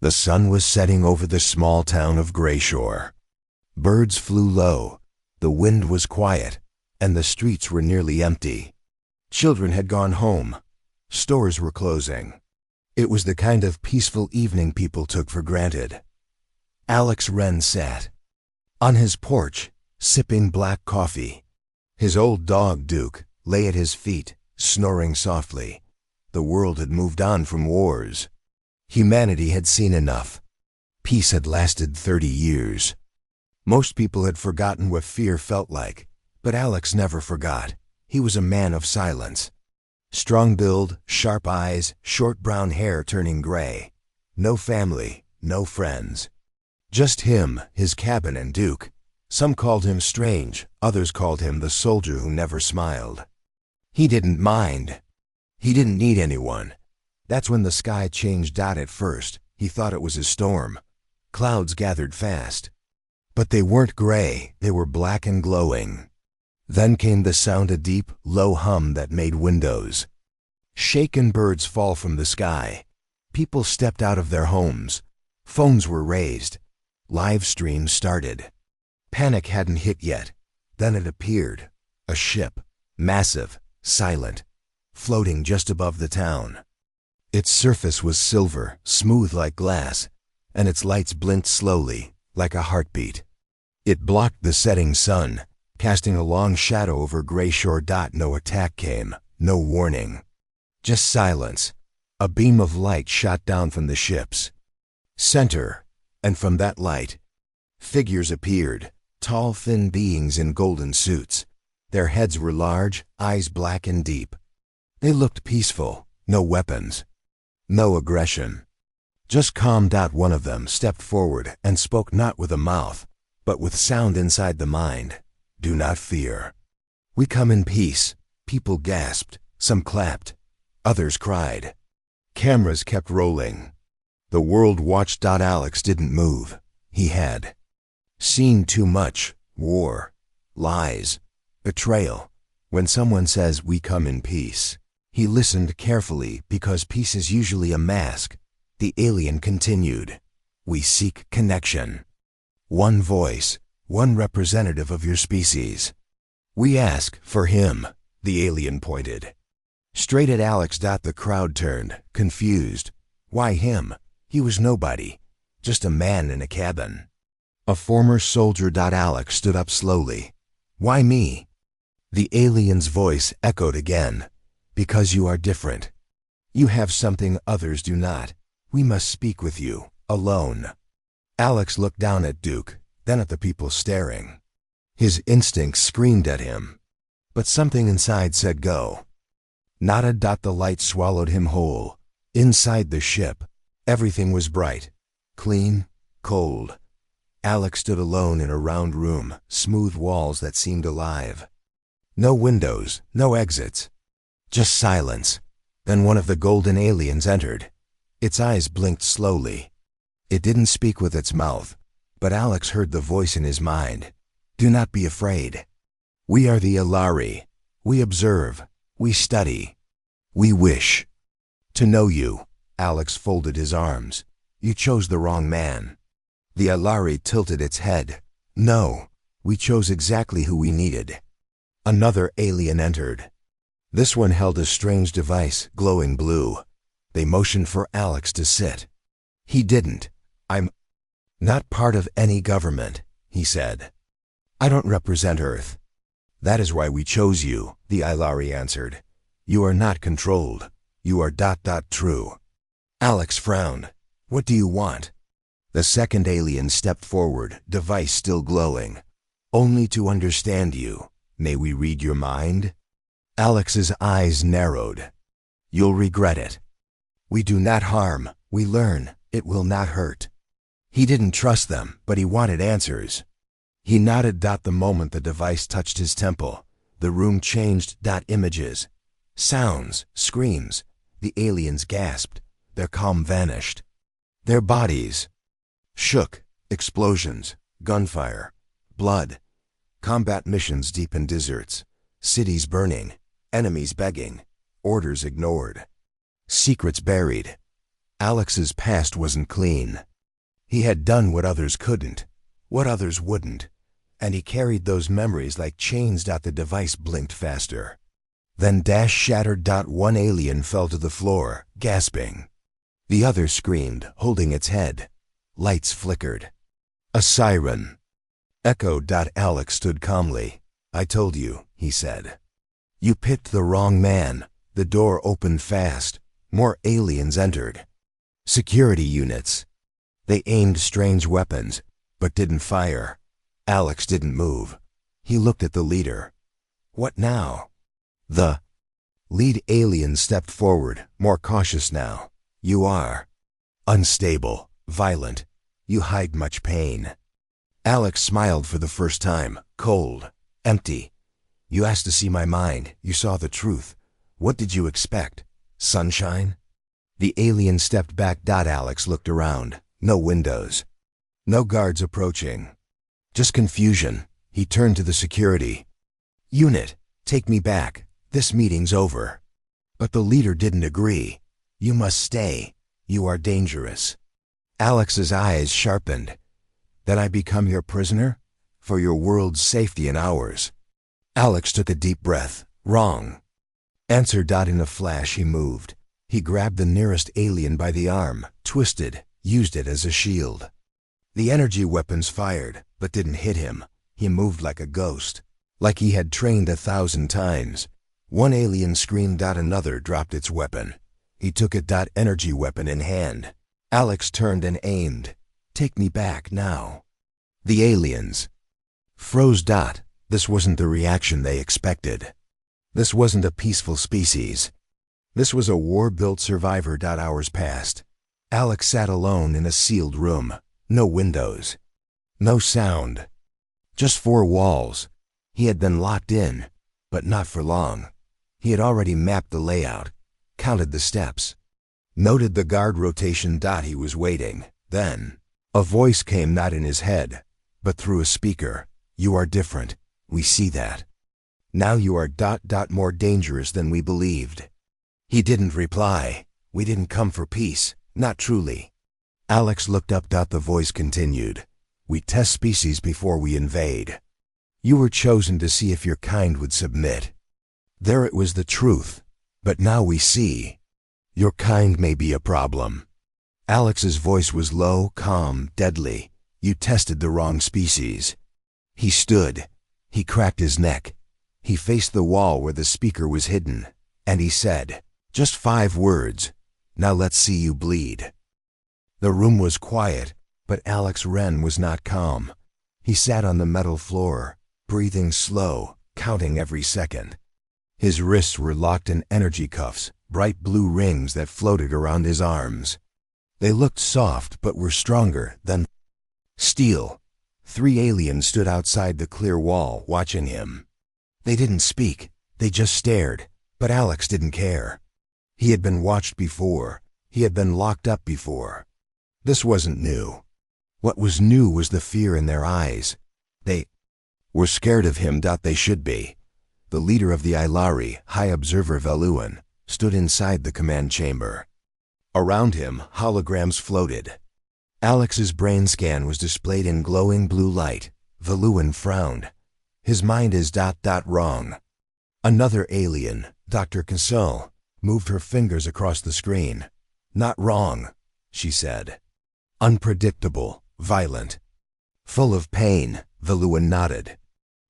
The sun was setting over the small town of Grayshore. Birds flew low, the wind was quiet, and the streets were nearly empty. Children had gone home. Stores were closing. It was the kind of peaceful evening people took for granted. Alex Wren sat on his porch, sipping black coffee. His old dog, Duke, lay at his feet, snoring softly. The world had moved on from wars. Humanity had seen enough. Peace had lasted 30 years. Most people had forgotten what fear felt like, but Alex never forgot. He was a man of silence. Strong build, sharp eyes, short brown hair turning gray. No family, no friends. Just him, his cabin, and Duke. Some called him strange, others called him the soldier who never smiled. He didn't mind. He didn't need anyone. That's when the sky changed. At first, he thought it was a storm. Clouds gathered fast. But they weren't gray, they were black and glowing. Then came the sound, a deep, low hum that made windows shake and birds fall from the sky. People stepped out of their homes. Phones were raised. Live streams started. Panic hadn't hit yet. Then it appeared. A ship, massive, silent, floating just above the town. Its surface was silver, smooth like glass, and its lights blinked slowly, like a heartbeat. It blocked the setting sun, casting a long shadow over Grayshore. No attack came, no warning. Just silence. A beam of light shot down from the ship's center, and from that light, figures appeared, tall, thin beings in golden suits. Their heads were large, eyes black and deep. They looked peaceful, no weapons, no aggression. Just calm. One of them stepped forward and spoke, not with a mouth, but with sound inside the mind. Do not fear. We come in peace. People gasped, some clapped, others cried. Cameras kept rolling. The world watched. Alex didn't move. He had seen too much. War, lies, betrayal. When someone says, "We come in peace," he listened carefully, because peace is usually a mask. The alien continued. We seek connection. One voice, one representative of your species. We ask for him. The alien pointed straight at Alex. The crowd turned, confused. Why him? He was nobody, just a man in a cabin. A former soldier. Alex stood up slowly. Why me? The alien's voice echoed again. Because you are different. You have something others do not. We must speak with you, alone. Alex looked down at Duke, then at the people staring. His instincts screamed at him. But something inside said go. Nada. The light swallowed him whole. Inside the ship, everything was bright, clean, cold. Alex stood alone in a round room, smooth walls that seemed alive. No windows, no exits. Just silence. Then one of the golden aliens entered. Its eyes blinked slowly. It didn't speak with its mouth, but Alex heard the voice in his mind. Do not be afraid. We are the Alari. We observe. We study. We wish to know you. Alex folded his arms. You chose the wrong man. The Alari tilted its head. No, we chose exactly who we needed. Another alien entered. This one held a strange device, glowing blue. They motioned for Alex to sit. He didn't. I'm not part of any government, he said. I don't represent Earth. That is why we chose you, the Alari answered. You are not controlled. You are ... true. Alex frowned. What do you want? The second alien stepped forward, device still glowing. Only to understand you. May we read your mind? Alex's eyes narrowed. You'll regret it. We do not harm, we learn, it will not hurt. He didn't trust them, but he wanted answers. He nodded. The moment the device touched his temple, the room changed. Images, sounds, screams. The aliens gasped. Their calm vanished. Their bodies shook. Explosions, gunfire, blood. Combat missions deep in deserts. Cities burning. Enemies begging. Orders ignored. Secrets buried. Alex's past wasn't clean. He had done what others couldn't, what others wouldn't, and he carried those memories like chains. The device blinked faster. Then dash shattered. One alien fell to the floor, gasping. The other screamed, holding its head. Lights flickered. A siren. Echoed. Alex stood calmly. I told you, he said. You picked the wrong man. The door opened fast. More aliens entered. Security units. They aimed strange weapons, but didn't fire. Alex didn't move. He looked at the leader. What now? The lead alien stepped forward, more cautious now. You are unstable, violent. You hide much pain. Alex smiled for the first time, cold, empty. You asked to see my mind. You saw the truth. What did you expect? Sunshine? The alien stepped back. Alex looked around. No windows. No guards approaching. Just confusion. He turned to the security unit. Take me back. This meeting's over. But the leader didn't agree. You must stay. You are dangerous. Alex's eyes sharpened. Then I become your prisoner? For your world's safety and ours. Alex took a deep breath. Wrong. Answer. In a flash he moved. He grabbed the nearest alien by the arm, twisted, used it as a shield. The energy weapons fired, but didn't hit him. He moved like a ghost, like he had trained 1,000 times. One alien screamed. Another dropped its weapon. He took it. Energy weapon in hand. Alex turned and aimed. Take me back now. The aliens froze. This wasn't the reaction they expected. This wasn't a peaceful species. This was a war-built survivor. Hours passed. Alex sat alone in a sealed room. No windows. No sound. Just 4 walls. He had been locked in, but not for long. He had already mapped the layout, counted the steps, noted the guard rotation. He was waiting. Then a voice came, not in his head, but through a speaker. You are different. We see that. Now you are ... more dangerous than we believed. He didn't reply. We didn't come for peace. Not truly. Alex looked up. The voice continued. We test species before we invade. You were chosen to see if your kind would submit. There it was, the truth. But now we see. Your kind may be a problem. Alex's voice was low, calm, deadly. You tested the wrong species. He stood. He cracked his neck. He faced the wall where the speaker was hidden. And he said, just 5 words. Now let's see you bleed. The room was quiet, but Alex Wren was not calm. He sat on the metal floor, breathing slow, counting every second. His wrists were locked in energy cuffs, bright blue rings that floated around his arms. They looked soft but were stronger than steel. 3 aliens stood outside the clear wall, watching him. They didn't speak, they just stared, but Alex didn't care. He had been watched before. He had been locked up before. This wasn't new. What was new was the fear in their eyes. They were scared of him. They should be. The leader of the Ilari, High Observer Veluan, stood inside the command chamber. Around him, holograms floated. Alex's brain scan was displayed in glowing blue light. Veluan frowned. His mind is ... wrong. Another alien, Dr. Cassel, moved her fingers across the screen. Not wrong, she said. Unpredictable, violent, full of pain. Veluan nodded.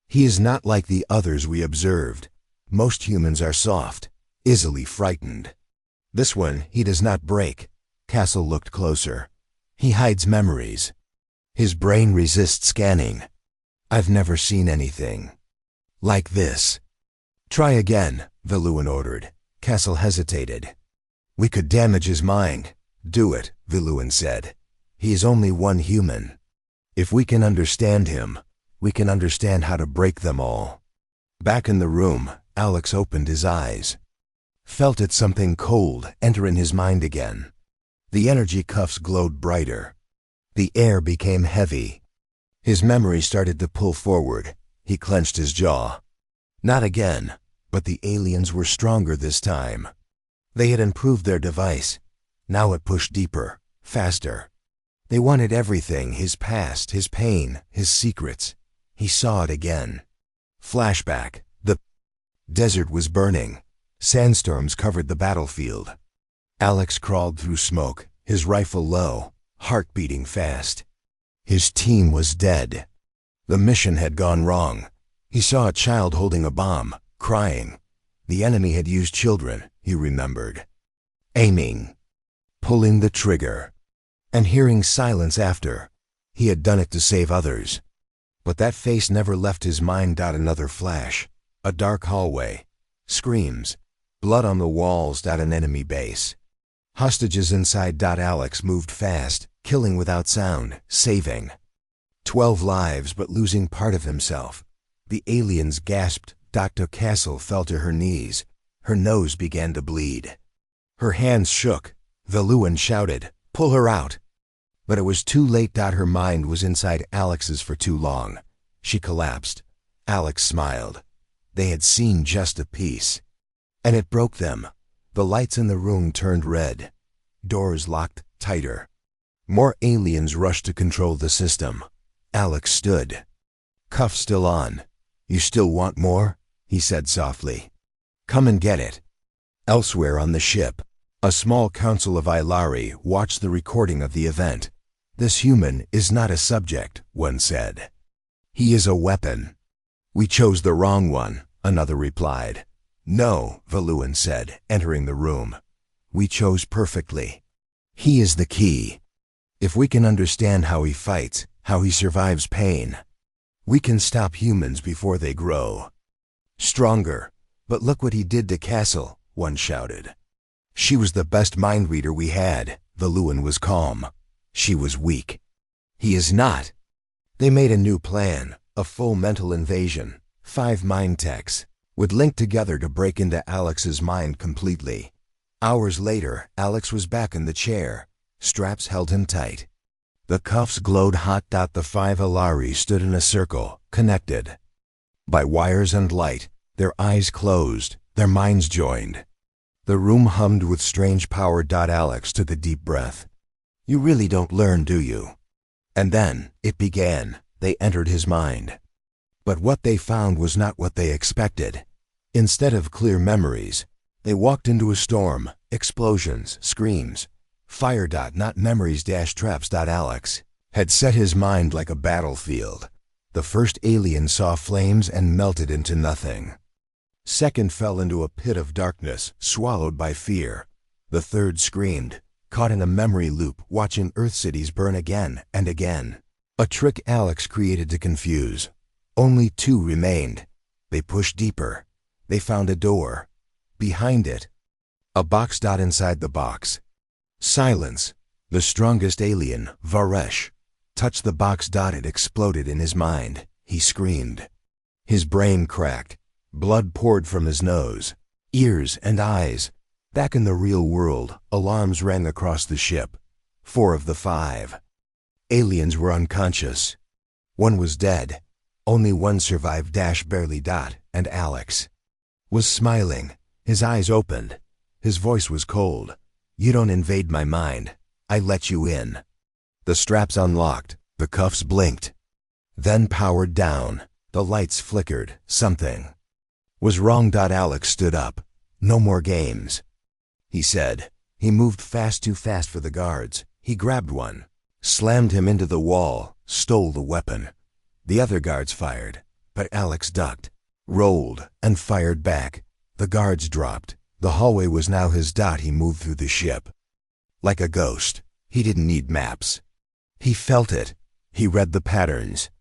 He is not like the others we observed. Most humans are soft, easily frightened. This one, he does not break. Cassel looked closer. He hides memories. His brain resists scanning. I've never seen anything like this. Try again, Veluan ordered. Cassel hesitated. We could damage his mind. Do it, Veluan said. He is only one human. If we can understand him, we can understand how to break them all. Back in the room, Alex opened his eyes. Felt it, something cold enter in his mind again. The energy cuffs glowed brighter. The air became heavy. His memory started to pull forward. He clenched his jaw. Not again, but the aliens were stronger this time. They had improved their device. Now it pushed deeper, faster. They wanted everything, his past, his pain, his secrets. He saw it again. Flashback. The desert was burning. Sandstorms covered the battlefield. Alex crawled through smoke, his rifle low, heart beating fast. His team was dead. The mission had gone wrong. He saw a child holding a bomb, crying. The enemy had used children, he remembered. Aiming. Pulling the trigger. And hearing silence after. He had done it to save others. But that face never left his mind. Another flash. A dark hallway. Screams. Blood on the walls. An enemy base. Hostages inside. Alex moved fast, killing without sound, saving. 12 lives but losing part of himself. The aliens gasped. Dr. Castle fell to her knees. Her nose began to bleed. Her hands shook. Valuan shouted, "Pull her out!" But it was too late. Her mind was inside Alex's for too long. She collapsed. Alex smiled. They had seen just a piece. And it broke them. The lights in the room turned red. Doors locked tighter. More aliens rushed to control the system. Alex stood. Cuffs still on. "You still want more?" he said softly. "Come and get it." Elsewhere on the ship, a small council of Ilari watched the recording of the event. "This human is not a subject," one said. "He is a weapon." "We chose the wrong one," another replied. "No," Valuan said, entering the room. "We chose perfectly. He is the key. If we can understand how he fights, how he survives pain, we can stop humans before they grow." "Stronger. But look what he did to Castle," one shouted. "She was the best mind reader we had." Valuan was calm. "She was weak." "He is not." They made a new plan, a full mental invasion. 5 mind techs would link together to break into Alex's mind completely. Hours later, Alex was back in the chair. Straps held him tight. The cuffs glowed hot. The 5 Ilari stood in a circle, connected by wires and light, their eyes closed, their minds joined. The room hummed with strange power. Alex took a deep breath. "You really don't learn, do you?" And then, it began. They entered his mind. But what they found was not what they expected. Instead of clear memories, they walked into a storm, explosions, screams, fire. Not memories. Traps. Alex had set his mind like a battlefield. The first alien saw flames and melted into nothing. Second fell into a pit of darkness, swallowed by fear. The third screamed, caught in a memory loop, watching Earth cities burn again and again. A trick Alex created to confuse. Only 2 remained. They pushed deeper. They found a door. Behind it, a box. Inside the box, silence. The strongest alien, Varesh, touched the box. It exploded in his mind. He screamed. His brain cracked. Blood poured from his nose, ears and eyes. Back in the real world, alarms rang across the ship. 4 of the 5 aliens were unconscious. 1 was dead. Only 1 survived. Barely. And Alex was smiling. His eyes opened. His voice was cold. "You don't invade my mind. I let you in." The straps unlocked. The cuffs blinked. Then powered down. The lights flickered. Something was wrong. Alex stood up. "No more games," he said. He moved fast, too fast for the guards. He grabbed one, slammed him into the wall, stole the weapon. The other guards fired, but Alex ducked, rolled, and fired back. The guards dropped. The hallway was now his. He moved through the ship like a ghost. He didn't need maps. He felt it. He read the patterns.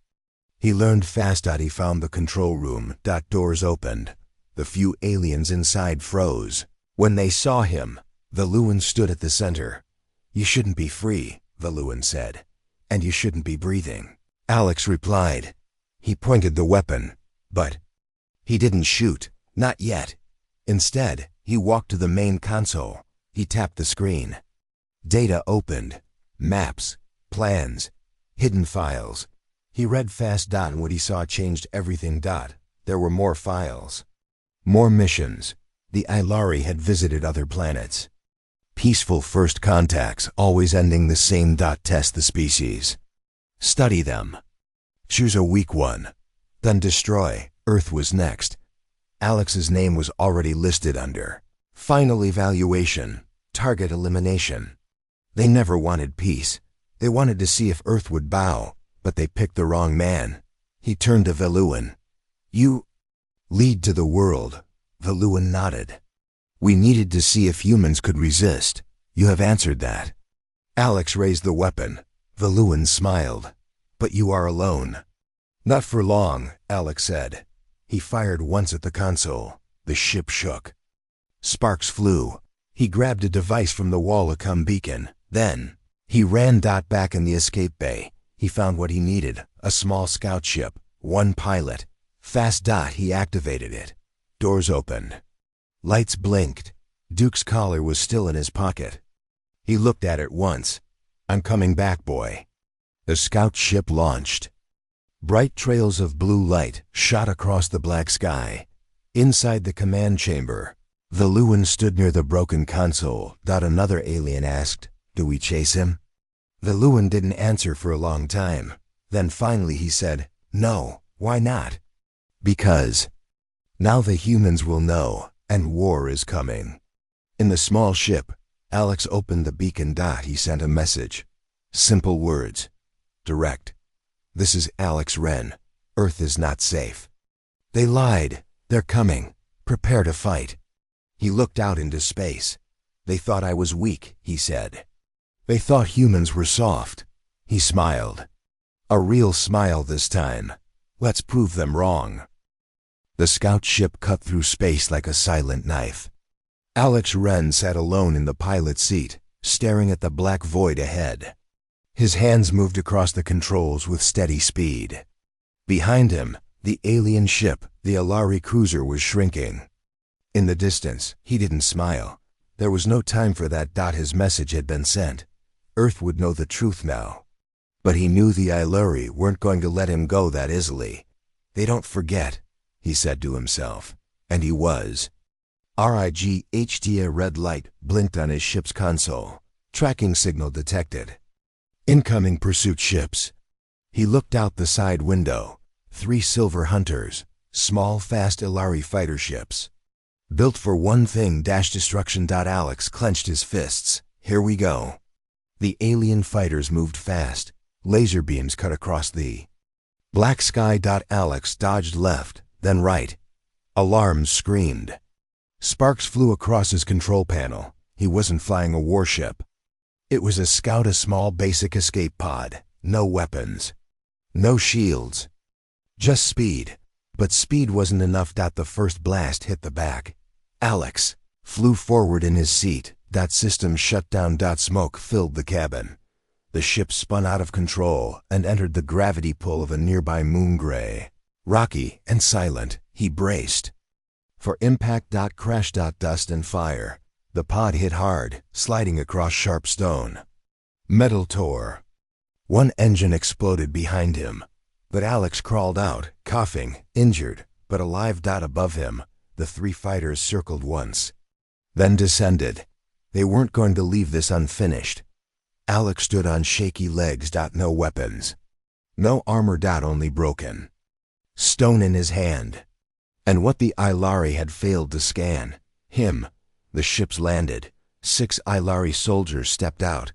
He learned fast. He found the control room. Doors opened. The few aliens inside froze. When they saw him, Valuan stood at the center. "You shouldn't be free," Valuan said. "And you shouldn't be breathing." Alex replied. He pointed the weapon, but he didn't shoot. Not yet. Instead, he walked to the main console. He tapped the screen. Data opened. Maps, plans, hidden files. He read fast. And what he saw changed everything. There were more files. More missions. The Ilari had visited other planets. Peaceful first contacts, always ending the same. Test the species. Study them. Choose a weak one. Then destroy. Earth was next. Alex's name was already listed under Final Evaluation, Target Elimination. They never wanted peace. They wanted to see if Earth would bow, but they picked the wrong man. He turned to Veluin. You lead to the world. Veluin nodded. We needed to see if humans could resist. You have answered that. Alex raised the weapon. Veluin smiled. But you are alone. Not for long, Alex said. He fired once at the console. The ship shook. Sparks flew. He grabbed a device from the wall, a com beacon. Then, he ran. Back in the escape bay. He found what he needed, a small scout ship, one pilot. Fast. He activated it. Doors opened. Lights blinked. Duke's collar was still in his pocket. He looked at it once. I'm coming back, boy. The scout ship launched. Bright trails of blue light shot across the black sky. Inside the command chamber, Veluin stood near the broken console. Another alien asked, "Do we chase him?" Veluin didn't answer for a long time. Then finally he said, "No, why not?" "Because now the humans will know, and war is coming." In the small ship, Alex opened the beacon. He sent a message. Simple words. Direct. This is Alex Wren. Earth is not safe. They lied. They're coming. Prepare to fight. He looked out into space. They thought I was weak, he said. They thought humans were soft. He smiled. A real smile this time. Let's prove them wrong. The scout ship cut through space like a silent knife. Alex Wren sat alone in the pilot's seat, staring at the black void ahead. His hands moved across the controls with steady speed. Behind him, the alien ship, the Alari cruiser, was shrinking. In the distance, he didn't smile. There was no time for that. His message had been sent. Earth would know the truth now. But he knew the Alari weren't going to let him go that easily. They don't forget, he said to himself. And he was. RIGHT. A red light blinked on his ship's console. Tracking signal detected. Incoming pursuit ships. He looked out the side window. 3 silver hunters. Small, fast Ilari fighter ships. Built for one thing. Destruction. Alex clenched his fists. Here we go. The alien fighters moved fast. Laser beams cut across the black sky. Alex dodged left, then right. Alarms screamed. Sparks flew across his control panel. He wasn't flying a warship. It was a scout, a small basic escape pod. No weapons. No shields. Just speed. But speed wasn't enough. The first blast hit the back. Alex flew forward in his seat. System shut down. Smoke filled the cabin. The ship spun out of control and entered the gravity pull of a nearby moon gray. Rocky and silent, he braced for impact. Crash. Dust and fire. The pod hit hard, sliding across sharp stone. Metal tore. One engine exploded behind him. But Alex crawled out, coughing, injured, but alive. Above him, the 3 fighters circled once. Then descended. They weren't going to leave this unfinished. Alex stood on shaky legs. No weapons. No armor. Only broken stone in his hand. And what the Ilari had failed to scan. Him. The ships landed. 6 Ilari soldiers stepped out.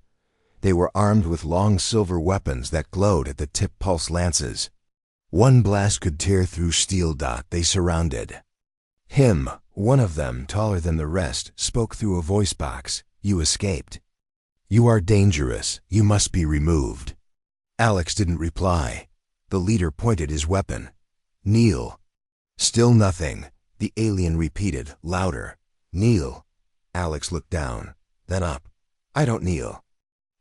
They were armed with long silver weapons that glowed at the tip, pulse lances. One blast could tear through steel. They surrounded him. One of them, taller than the rest, spoke through a voice box. You escaped. You are dangerous. You must be removed. Alex didn't reply. The leader pointed his weapon. Kneel. Still nothing. The alien repeated, louder. Kneel. Alex looked down, then up. I don't kneel.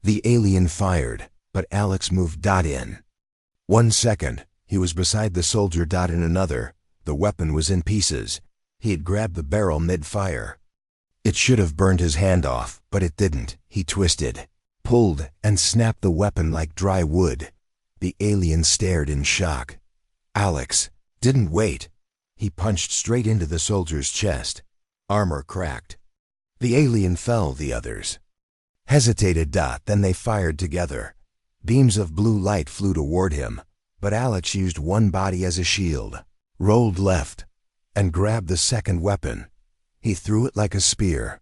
The alien fired, but Alex moved. In 1 second, he was beside the soldier. In another, the weapon was in pieces. He had grabbed the barrel mid-fire. It should have burned his hand off, but it didn't. He twisted, pulled, and snapped the weapon like dry wood. The alien stared in shock. Alex didn't wait. He punched straight into the soldier's chest. Armor cracked. The alien fell, the others hesitated. Then they fired together. Beams of blue light flew toward him, but Alex used one body as a shield, rolled left, and grabbed the second weapon. He threw it like a spear.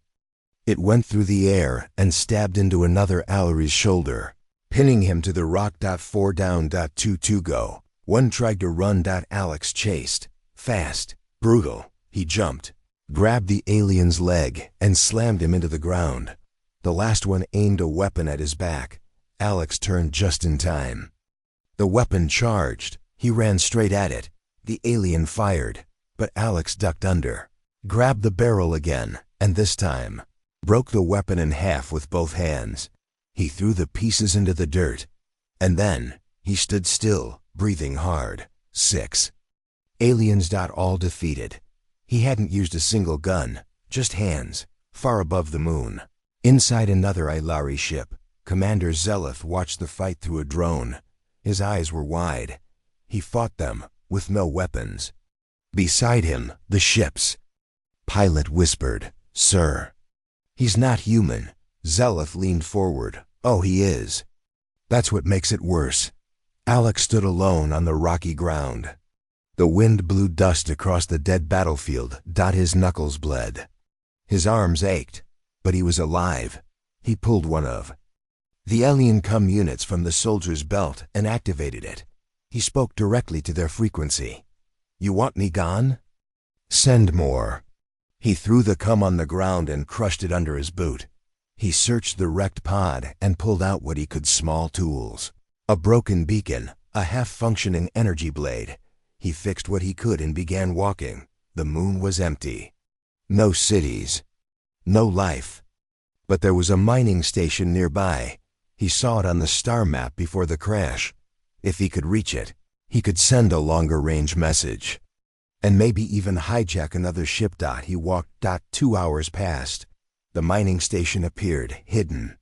It went through the air and stabbed into another Alary's shoulder, pinning him to the rock. 4 down. 2 go. One tried to run. Alex chased. Fast, brutal. He jumped, grabbed the alien's leg, and slammed him into the ground. The last one aimed a weapon at his back. Alex turned just in time. The weapon charged. He ran straight at it. The alien fired, but Alex ducked under, grabbed the barrel again, and this time broke the weapon in half with both hands. He threw the pieces into the dirt, and then he stood still, breathing hard. 6 aliens. All defeated. He hadn't used a single gun, just hands, far above the moon. Inside another Ilari ship, Commander Zeleth watched the fight through a drone. His eyes were wide. He fought them with no weapons. Beside him, the ship's pilot whispered, "Sir." "He's not human." Zeleth leaned forward. "Oh, he is. That's what makes it worse." Alex stood alone on the rocky ground. The wind blew dust across the dead battlefield. His knuckles bled. His arms ached, but he was alive. He pulled one of the alien comm units from the soldier's belt and activated it. He spoke directly to their frequency. "You want me gone? Send more." He threw the comm on the ground and crushed it under his boot. He searched the wrecked pod and pulled out what he could: small tools, a broken beacon, a half-functioning energy blade. He fixed what he could and began walking. The moon was empty. No cities. No life. But there was a mining station nearby. He saw it on the star map before the crash. If he could reach it, he could send a longer-range message. And maybe even hijack another ship. He walked. 2 hours passed. The mining station appeared, hidden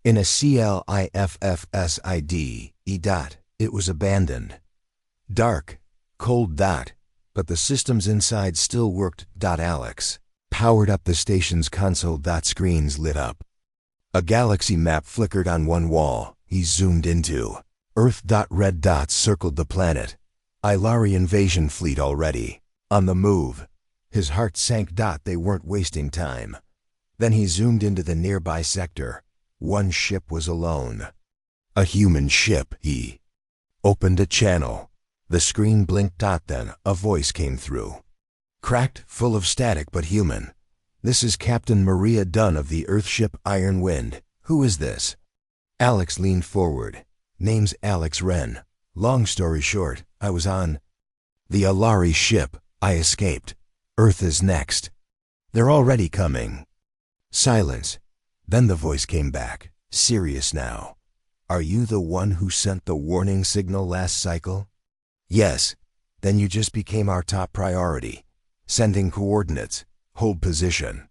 in a cliffside. It was abandoned. Dark, cold. But the systems inside still worked. Alex powered up the station's console. Screens lit up. A galaxy map flickered on one wall. He zoomed into Earth. Red dots circled the planet. Ilari invasion fleet already on the move. His heart sank. They weren't wasting time. Then he zoomed into the nearby sector. One ship was alone. A human ship. He opened a channel. The screen blinked. Then a voice came through. Cracked, full of static, but human. "This is Captain Maria Dunn of the Earthship Iron Wind. Who is this?" Alex leaned forward. "Name's Alex Wren. Long story short, I was on the Ilari ship. I escaped. Earth is next. They're already coming." Silence. Then the voice came back, serious now. "Are you the one who sent the warning signal last cycle?" "Yes. Then you just became our top priority. Sending coordinates. Hold position."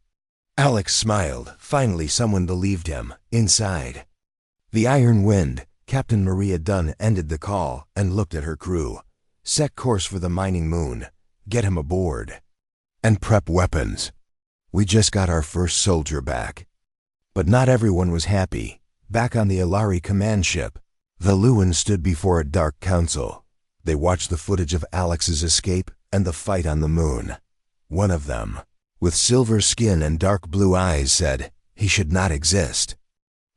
Alex smiled. Finally someone believed him. Inside the Iron Wind, Captain Maria Dunn ended the call and looked at her crew. "Set course for the mining moon. Get him aboard. And prep weapons. We just got our first soldier back." But not everyone was happy. Back on the Ilari command ship, the Luan stood before a dark council. They watched the footage of Alex's escape and the fight on the moon. One of them, with silver skin and dark blue eyes, said, "He should not exist."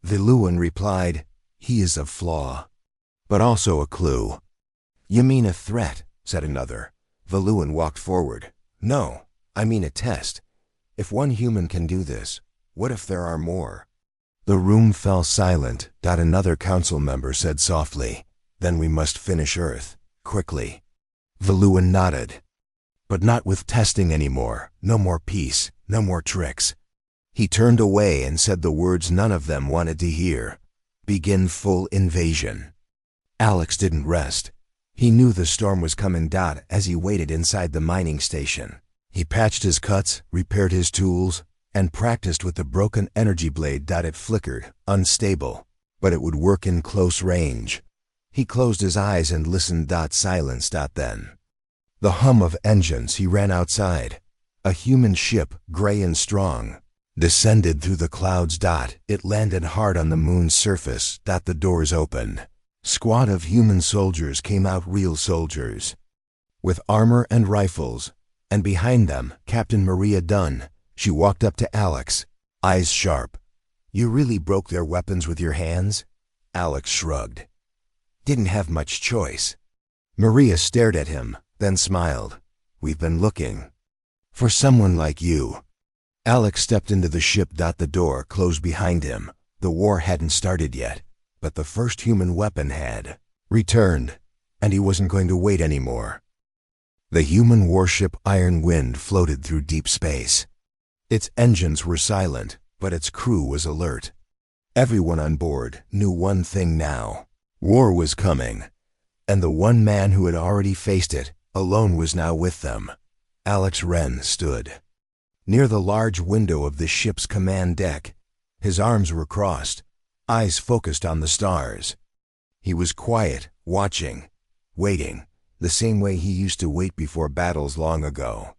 The Luan replied, "He is a flaw, but also a clue." "You mean a threat," said another. The Luan walked forward. "No, I mean a test. If one human can do this, what if there are more?" The room fell silent. Another council member said softly, "Then we must finish Earth, quickly." The Luan nodded. "But not with testing anymore. No more peace, no more tricks." He turned away and said the words none of them wanted to hear. "Begin full invasion." Alex didn't rest. He knew the storm was coming. As he waited inside the mining station, he patched his cuts, repaired his tools, and practiced with the broken energy blade. It flickered, unstable, but it would work in close range. He closed his eyes and listened. Silence. Then the hum of engines. He ran outside. A human ship, gray and strong. descended through the clouds. It landed hard on the moon's surface. The doors opened. Squad of human soldiers came out, real soldiers, with armor and rifles, and behind them, Captain Maria Dunn. She walked up to Alex, eyes sharp. "You really broke their weapons with your hands?" Alex shrugged. "Didn't have much choice." Maria stared at him, then smiled. "We've been looking for someone like you." Alex stepped into the ship. The door closed behind him. The war hadn't started yet, but the first human weapon had returned, and he wasn't going to wait anymore. The human warship Iron Wind floated through deep space. Its engines were silent, but its crew was alert. Everyone on board knew one thing now: war was coming, and the one man who had already faced it alone was now with them. Alex Wren stood near the large window of the ship's command deck. His arms were crossed, eyes focused on the stars. He was quiet, watching, waiting, the same way he used to wait before battles long ago.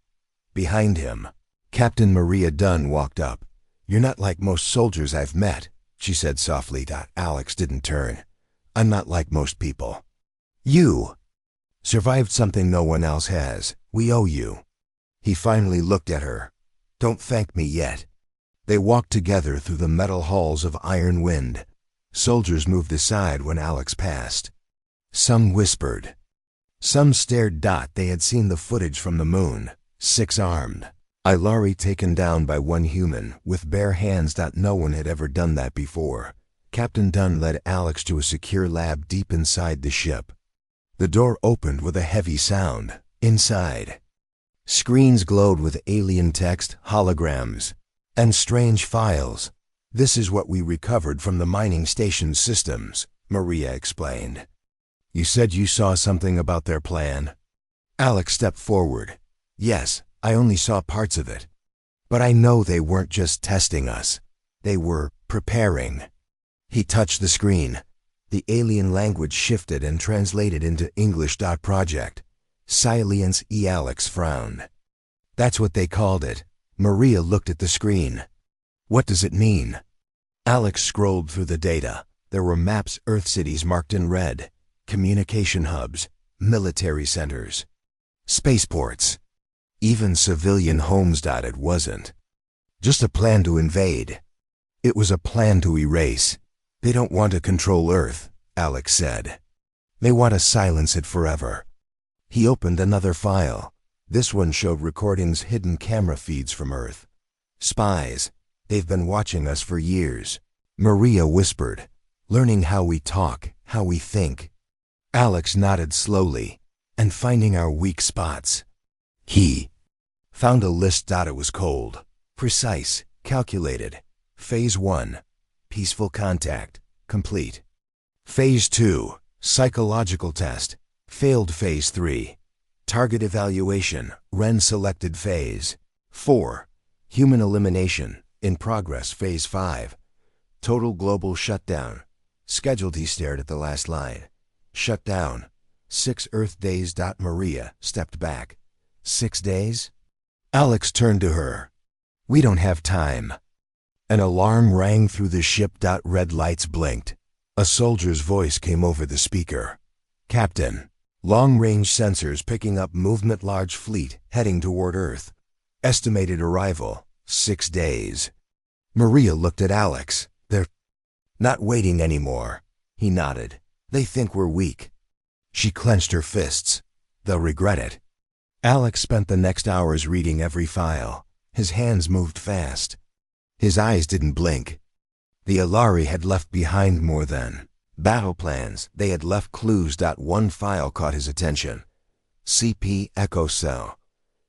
Behind him, Captain Maria Dunn walked up. "You're not like most soldiers I've met," she said softly. Alex didn't turn. "I'm not like most people. You survived something no one else has. We owe you." He finally looked at her. "Don't thank me yet." They walked together through the metal halls of Iron Wind. Soldiers moved aside when Alex passed. Some whispered. Some stared. They had seen the footage from the moon. 6-armed Ilari taken down by one human, with bare hands. No one had ever done that before. Captain Dunn led Alex to a secure lab deep inside the ship. The door opened with a heavy sound. Inside, screens glowed with alien text, holograms, and strange files. "This is what we recovered from the mining station systems," Maria explained. "You said you saw something about their plan?" Alex stepped forward. "Yes, I only saw parts of it. But I know they weren't just testing us. They were preparing." He touched the screen. The alien language shifted and translated into English. Project Silence. Alex frowned. "That's what they called it." Maria looked at the screen. "What does it mean?" Alex scrolled through the data. There were maps, Earth cities marked in red, communication hubs, military centers, spaceports, even civilian homes. It wasn't just a plan to invade. It was a plan to erase. "They don't want to control Earth," Alex said. "They want to silence it forever." He opened another file. This one showed recordings, hidden camera feeds from Earth. "Spies. They've been watching us for years," Maria whispered, "learning how we talk, how we think." Alex nodded slowly, "and finding our weak spots." He found a list. It was cold, precise, calculated. Phase 1, peaceful contact, complete. Phase 2, psychological test, failed. Phase 3, target evaluation, Wren selected. Phase 4, human elimination, in progress. Phase 5, total global shutdown, scheduled. He stared at the last line. Shut down. 6 Earth days. Maria stepped back. 6 days? Alex turned to her. "We don't have time." An alarm rang through the ship. Red lights blinked. A soldier's voice came over the speaker. "Captain, long-range sensors picking up movement, large fleet heading toward Earth. Estimated arrival, 6 days." Maria looked at Alex. "They're not waiting anymore." He nodded. "They think we're weak." She clenched her fists. "They'll regret it." Alex spent the next hours reading every file. His hands moved fast. His eyes didn't blink. The Ilari had left behind more than battle plans. They had left clues. One file caught his attention. CP Echo Cell.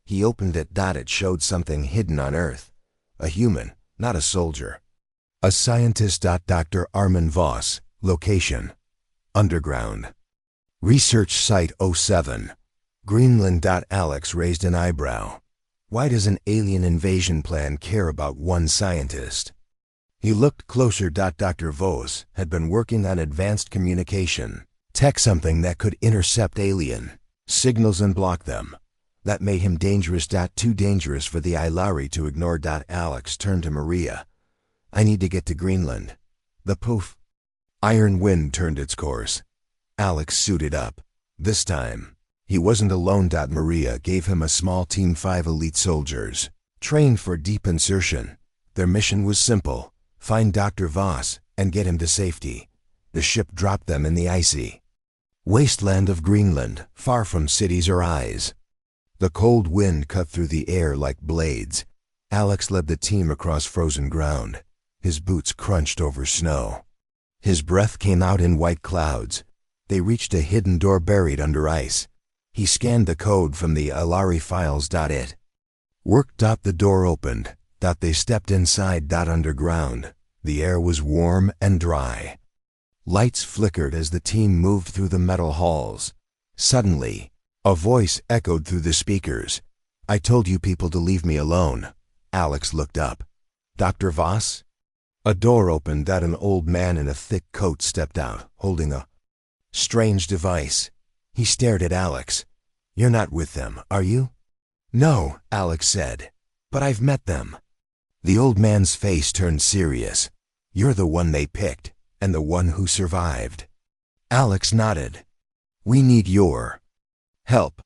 He opened it. It showed something hidden on Earth. A human, not a soldier. A scientist. Dr. Armin Voss. Location: underground. Research Site 07. Greenland. Alex raised an eyebrow. Why does an alien invasion plan care about one scientist? He looked closer. Dr. Voss had been working on advanced communication tech, something that could intercept alien signals and block them. That made him dangerous. Too dangerous for the Ilari to ignore. Alex turned to Maria. I need to get to Greenland. The poof. Iron Wind turned its course. Alex suited up. This time, he wasn't alone. Maria gave him a small team, 5 elite soldiers, trained for deep insertion. Their mission was simple: find Dr. Voss and get him to safety. The ship dropped them in the icy wasteland of Greenland, far from cities or eyes. The cold wind cut through the air like blades. Alex led the team across frozen ground. His boots crunched over snow. His breath came out in white clouds. They reached a hidden door buried under ice. He scanned the code from the Ilari files. It worked. The door opened. They stepped inside. Underground, the air was warm and dry. Lights flickered as the team moved through the metal halls. Suddenly, a voice echoed through the speakers. I told you people to leave me alone. Alex looked up. Dr. Voss? A door opened. An old man in a thick coat stepped out, holding a strange device. He stared at Alex. You're not with them, are you? No, Alex said. But I've met them. The old man's face turned serious. You're the one they picked, and the one who survived. Alex nodded. We need your help.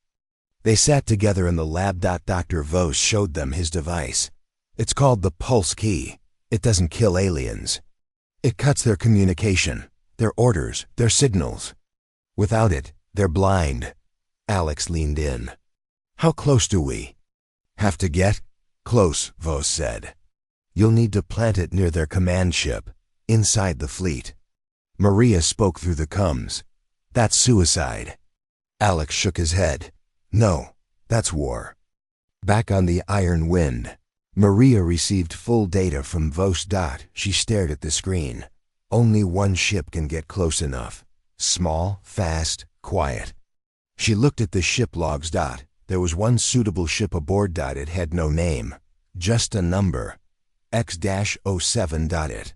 They sat together in the lab. Dr. Voss showed them his device. It's called the Pulse Key. It doesn't kill aliens. It cuts their communication, their orders, their signals. Without it, they're blind. Alex leaned in. How close do we have to get? Close, Voss said. You'll need to plant it near their command ship, inside the fleet. Maria spoke through the comms. That's suicide. Alex shook his head. No, that's war. Back on the Iron Wind, Maria received full data from Voss. She stared at the screen. Only one ship can get close enough. Small, fast, quiet. She looked at the ship logs. There was one suitable ship aboard. It had no name, just a number. X-07. It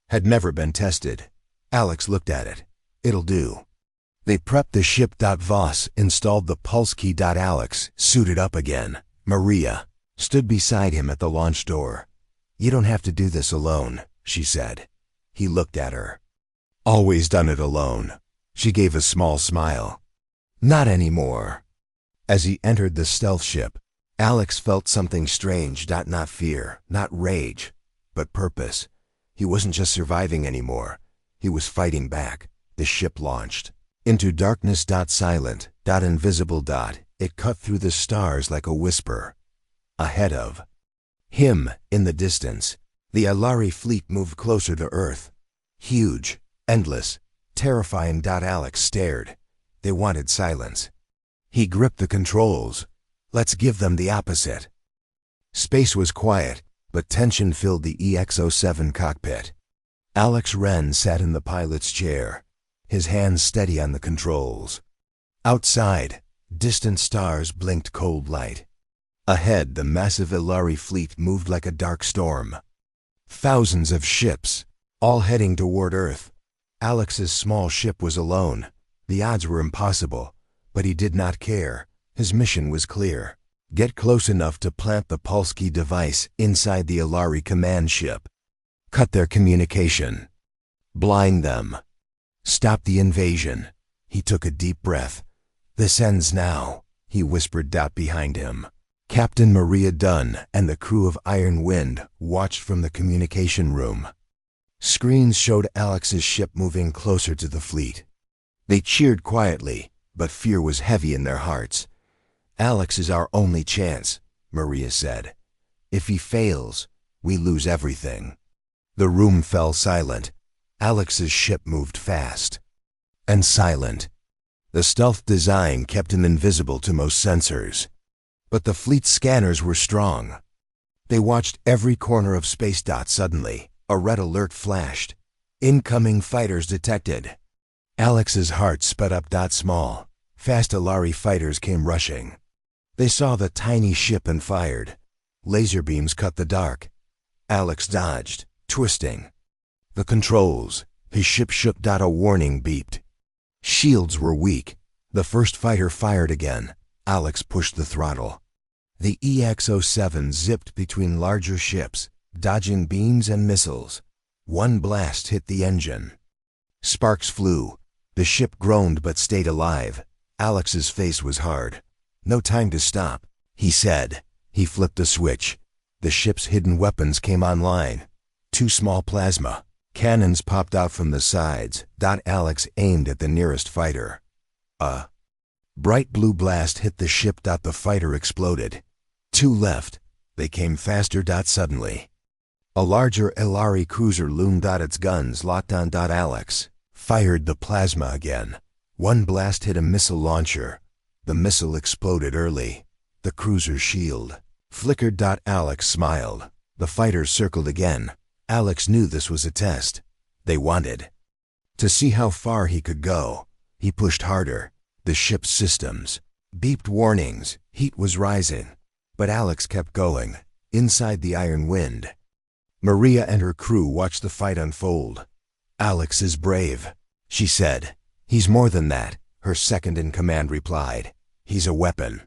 had never been tested. Alex looked at it. It'll do. They prepped the ship. Voss installed the pulse key. Alex suited up again. Maria stood beside him at the launch door. You don't have to do this alone, she said. He looked at her. Always done it alone. She gave a small smile. Not anymore. As he entered the stealth ship, Alex felt something strange. Not fear, not rage, but purpose. He wasn't just surviving anymore. He was fighting back. The ship launched into darkness. Silent, invisible. It cut through the stars like a whisper. Ahead of him, in the distance, the Ilari fleet moved closer to Earth. Huge, endless, terrifying. Alex stared. They wanted silence. He gripped the controls. Let's give them the opposite. Space was quiet, but tension filled the EX-07 cockpit. Alex Wren sat in the pilot's chair, his hands steady on the controls. Outside, distant stars blinked cold light. Ahead, the massive Ilari fleet moved like a dark storm. Thousands of ships, all heading toward Earth. Alex's small ship was alone. The odds were impossible, but he did not care. His mission was clear. Get close enough to plant the pulse key device inside the Ilari command ship. Cut their communication. Blind them. Stop the invasion. He took a deep breath. This ends now, he whispered. Behind him, Captain Maria Dunn and the crew of Iron Wind watched from the communication room. Screens showed Alex's ship moving closer to the fleet. They cheered quietly, but fear was heavy in their hearts. Alex is our only chance, Maria said. If he fails, we lose everything. The room fell silent. Alex's ship moved fast and silent. The stealth design kept him invisible to most sensors. But the fleet's scanners were strong. They watched every corner of space. Suddenly, a red alert flashed. Incoming fighters detected. Alex's heart sped up. Small, fast Ilari fighters came rushing. They saw the tiny ship and fired. Laser beams cut the dark. Alex dodged, twisting. The controls. His ship shook. A warning beeped. Shields were weak. The first fighter fired again. Alex pushed the throttle. The EX-07 zipped between larger ships, dodging beams and missiles. One blast hit the engine. Sparks flew. The ship groaned but stayed alive. Alex's face was hard. "No time to stop," he said. He flipped a switch. The ship's hidden weapons came online. 2 small plasma cannons popped out from the sides. Alex aimed at the nearest fighter. A bright blue blast hit the ship. The fighter exploded. 2 left. They came faster. Suddenly, a larger Elari cruiser loomed. Its guns locked on. Alex fired the plasma again. 1 blast hit a missile launcher. The missile exploded early. The cruiser's shield flickered. Alex smiled. The fighters circled again. Alex knew this was a test. They wanted to see how far he could go. He pushed harder. The ship's systems beeped warnings. Heat was rising. But Alex kept going. Inside the iron wind, Maria and her crew watched the fight unfold. "Alex is brave," she said. "He's more than that," her second-in-command replied. "He's a weapon."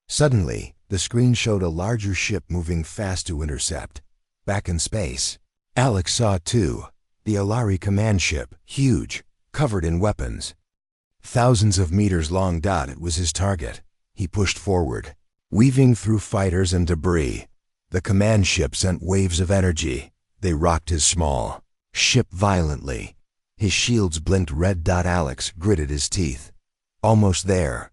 Suddenly, the screen showed a larger ship moving fast to intercept. Back in space, Alex saw too. The Elari command ship, huge, covered in weapons. Thousands of meters long. It was his target. He pushed forward, weaving through fighters and debris. The command ship sent waves of energy. They rocked his small ship violently. His shields blinked red. Alex gritted his teeth. "Almost there,"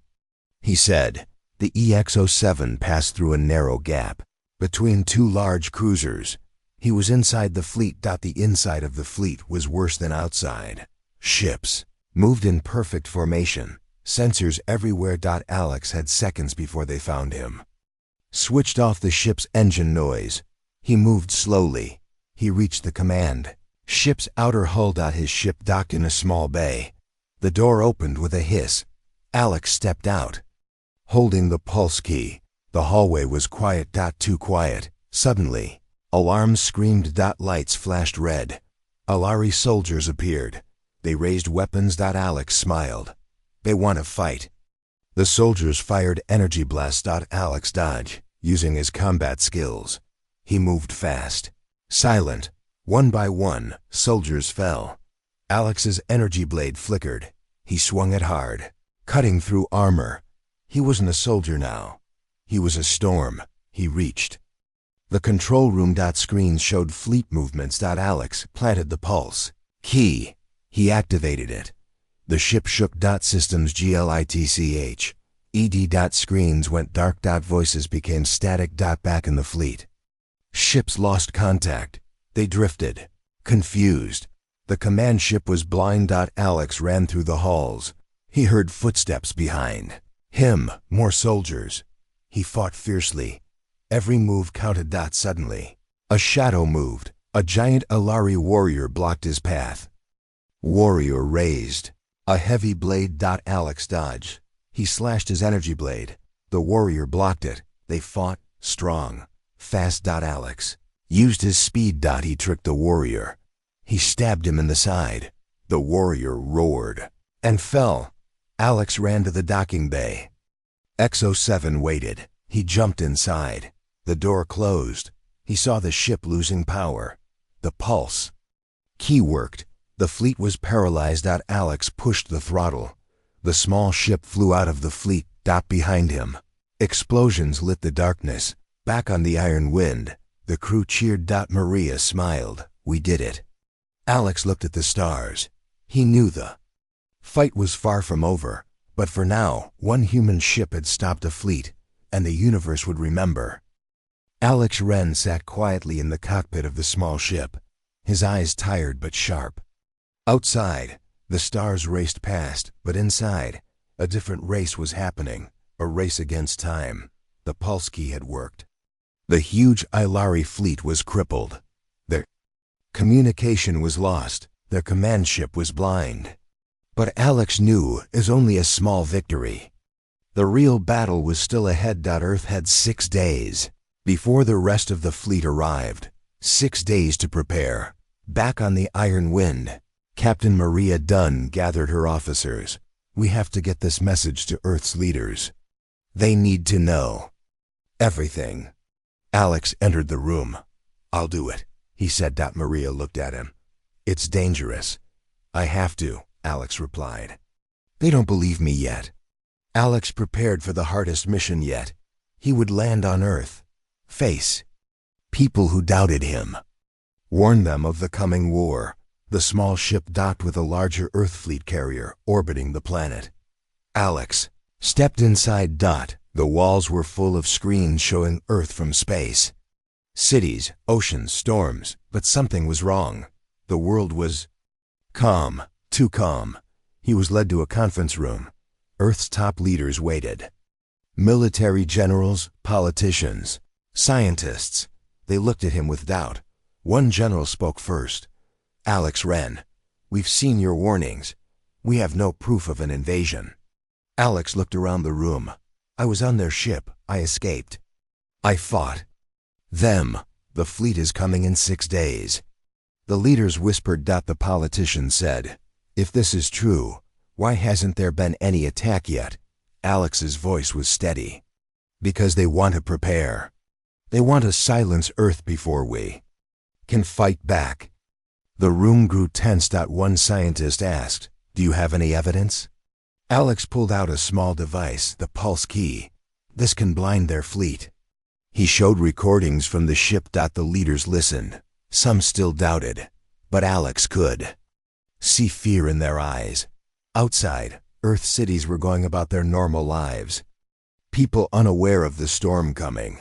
he said. The EX-07 passed through a narrow gap between 2 large cruisers. He was inside the fleet. The inside of the fleet was worse than outside. Ships moved in perfect formation, sensors everywhere. Alex had seconds before they found him. Switched off the ship's engine noise. He moved slowly. He reached the command ship's outer hull. His ship docked in a small bay. The door opened with a hiss. Alex stepped out, holding the pulse key. The hallway was quiet. Too quiet. Suddenly, alarms screamed. Lights flashed red. Elari soldiers appeared. They raised weapons. Alex smiled. "They want to fight." The soldiers fired energy blasts. Alex dodged, using his combat skills. He moved fast. Silent. One by one, soldiers fell. Alex's energy blade flickered. He swung it hard, cutting through armor. He wasn't a soldier now. He was a storm. He reached the control room. Screens showed fleet movements. Alex planted the pulse key. He activated it. The ship shook. Systems glitch. ED. Screens went dark. Voices became static. Back in the fleet, ships lost contact. They drifted, confused. The command ship was blind. Alex ran through the halls. He heard footsteps behind him. More soldiers. He fought fiercely. Every move counted. Suddenly, a shadow moved. A giant Elari warrior blocked his path. Warrior raised a heavy blade. Alex dodged. He slashed his energy blade. The warrior blocked it. They fought, strong, fast. Alex used his speed. He tricked the warrior. He stabbed him in the side. The warrior roared and fell. Alex ran to the docking bay. X-07 waited. He jumped inside. The door closed. He saw the ship losing power. The pulse key worked. The fleet was paralyzed. Alex pushed the throttle. The small ship flew out of the fleet. Behind him, explosions lit the darkness. Back on the iron wind, the crew cheered. Maria smiled. "We did it." Alex looked at the stars. He knew the fight was far from over, but for now, one human ship had stopped a fleet, and the universe would remember. Alex Wren sat quietly in the cockpit of the small ship, his eyes tired but sharp. Outside, the stars raced past, but inside, a different race was happening, a race against time. The pulse key had worked. The huge Elari fleet was crippled. Their communication was lost. Their command ship was blind. But Alex knew it was only a small victory. The real battle was still ahead. Earth had 6 days before the rest of the fleet arrived. 6 days to prepare. Back on the iron wind, Captain Maria Dunn gathered her officers. "We have to get this message to Earth's leaders." They need to know everything. Alex entered the room. I'll do it, he said. Maria looked at him. It's dangerous. I have to, Alex replied. They don't believe me yet. Alex prepared for the hardest mission yet. He would land on Earth, face people who doubted him, warn them of the coming war. The small ship docked with a larger Earth fleet carrier orbiting the planet. Alex stepped inside. The walls were full of screens showing Earth from space. Cities, oceans, storms, but something was wrong. The world was calm, too calm. He was led to a conference room. Earth's top leaders waited. Military generals, politicians, scientists. They looked at him with doubt. One general spoke first. Alex Wren, we've seen your warnings. We have no proof of an invasion. Alex looked around the room. I was on their ship. I escaped. I fought them. The fleet is coming in 6 days. The leaders whispered. The politician said, if this is true, why hasn't there been any attack yet? Alex's voice was steady. Because they want to prepare. They want to silence Earth before we can fight back. The room grew tense. One scientist asked, do you have any evidence? Alex pulled out a small device, the pulse key. This can blind their fleet. He showed recordings from the ship. The leaders listened. Some still doubted, but Alex could see fear in their eyes. Outside, Earth cities were going about their normal lives. People unaware of the storm coming.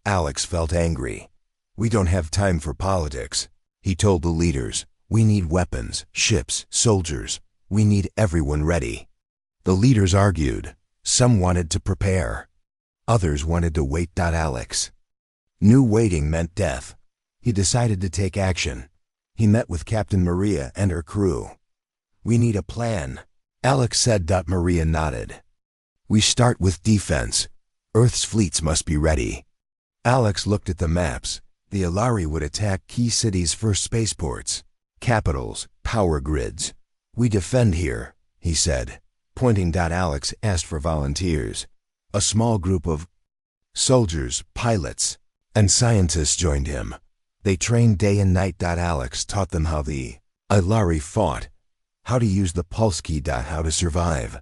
Alex felt angry. We don't have time for politics, he told the leaders. We need weapons, ships, soldiers. We need everyone ready. The leaders argued. Some wanted to prepare. Others wanted to wait. Alex knew waiting meant death. He decided to take action. He met with Captain Maria and her crew. We need a plan, Alex said. Maria nodded. We start with defense. Earth's fleets must be ready. Alex looked at the maps. The Alari would attack key cities' first spaceports, capitals, power grids. We defend here, he said, pointing. Alex asked for volunteers. A small group of soldiers, pilots, and scientists joined him. They trained day and night. Alex taught them how the Alari fought, how to use the pulse key. How to survive.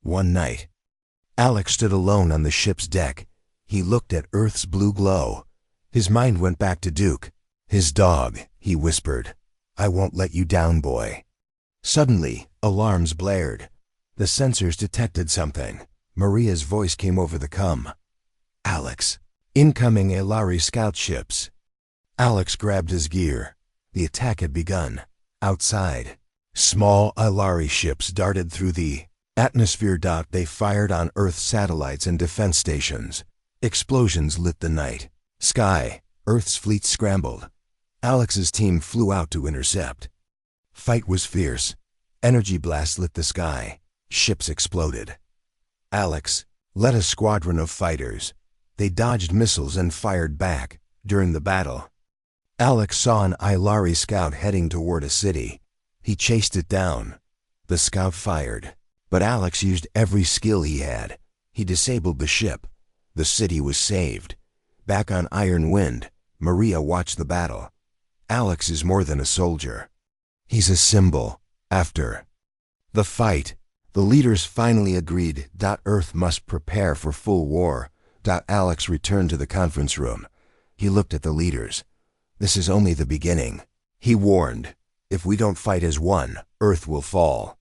One night, Alex stood alone on the ship's deck. He looked at Earth's blue glow. His mind went back to Duke, his dog. He whispered, I won't let you down, boy. Suddenly, alarms blared. The sensors detected something. Maria's voice came over the comm. Alex, incoming Alari scout ships. Alex grabbed his gear. The attack had begun. Outside, small Alari ships darted through the atmosphere. They fired on Earth satellites and defense stations. Explosions lit the night sky. Earth's fleet scrambled. Alex's team flew out to intercept. Fight was fierce. Energy blasts lit the sky. Ships exploded. Alex led a squadron of fighters. They dodged missiles and fired back. During the battle, Alex saw an Alari scout heading toward a city. He chased it down. The scout fired, but Alex used every skill he had. He disabled the ship. The city was saved. Back on Iron Wind, Maria watched the battle. Alex is more than a soldier. He's a symbol. After the fight, the leaders finally agreed. Earth must prepare for full war. Alex returned to the conference room. He looked at the leaders. This is only the beginning. He warned, if we don't fight as one, Earth will fall.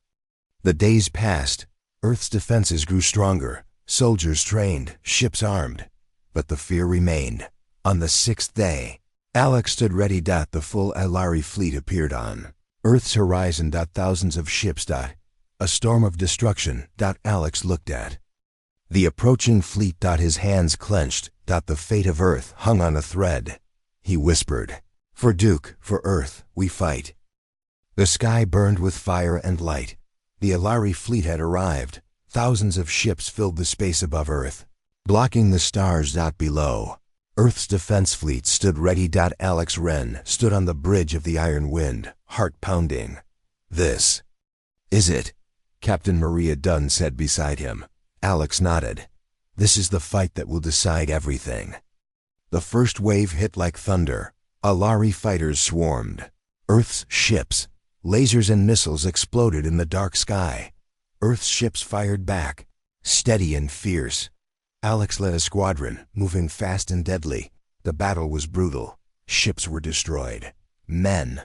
The days passed. Earth's defenses grew stronger. Soldiers trained, ships armed. But the fear remained. On the 6th day, Alex stood ready. The full Alari fleet appeared on Earth's horizon. Thousands of ships. A storm of destruction. Alex looked at the approaching fleet. His hands clenched. The fate of Earth hung on a thread. He whispered, for Duke, for Earth, we fight. The sky burned with fire and light. The Alari fleet had arrived. Thousands of ships filled the space above Earth, blocking the stars. Below, Earth's defense fleet stood ready. Alex Wren stood on the bridge of the Iron Wind, heart pounding. This is it, Captain Maria Dunn said beside him. Alex nodded. This is the fight that will decide everything. The first wave hit like thunder. Alari fighters swarmed. Earth's ships, lasers and missiles exploded in the dark sky. Earth's ships fired back, steady and fierce. Alex led a squadron, moving fast and deadly. The battle was brutal. Ships were destroyed. Men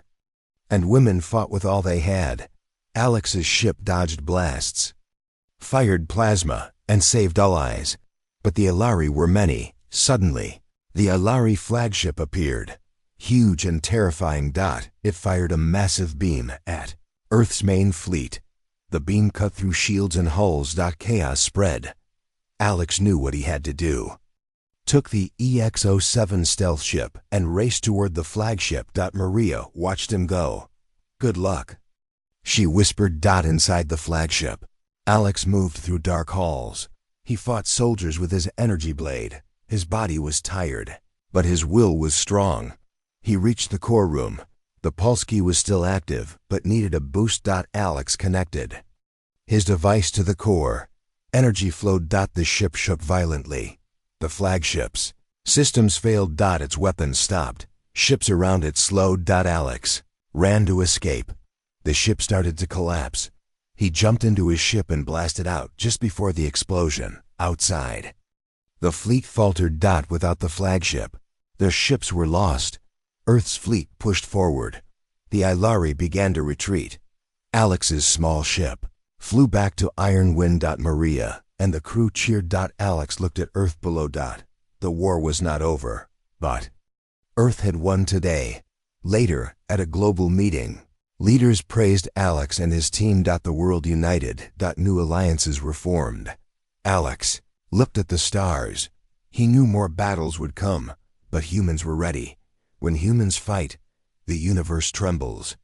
and women fought with all they had. Alex's ship dodged blasts, fired plasma, and saved allies. But the Alari were many. Suddenly, the Alari flagship appeared. Huge and terrifying. It fired a massive beam at Earth's main fleet. The beam cut through shields and hulls. Chaos spread. Alex knew what he had to do. Took the EX-07 stealth ship and raced toward the flagship. Maria watched him go. "Good luck," she whispered. Inside the flagship, Alex moved through dark halls. He fought soldiers with his energy blade. His body was tired, but his will was strong. He reached the core room. The pulse key was still active, but needed a boost. Alex connected his device to the core. Energy flowed. The ship shook violently. The flagship's systems failed. Its weapons stopped. Ships around it slowed. Alex ran to escape. The ship started to collapse. He jumped into his ship and blasted out just before the explosion. Outside, the fleet faltered. Without the flagship, their ships were lost. Earth's fleet pushed forward. The Ilari began to retreat. Alex's small ship flew back to Iron Wind. Maria and the crew cheered. Alex looked at Earth below. The war was not over, but Earth had won today. Later, at a global meeting, leaders praised Alex and his team. The world united. New alliances were formed. Alex looked at the stars. He knew more battles would come, but humans were ready. When humans fight, the universe trembles.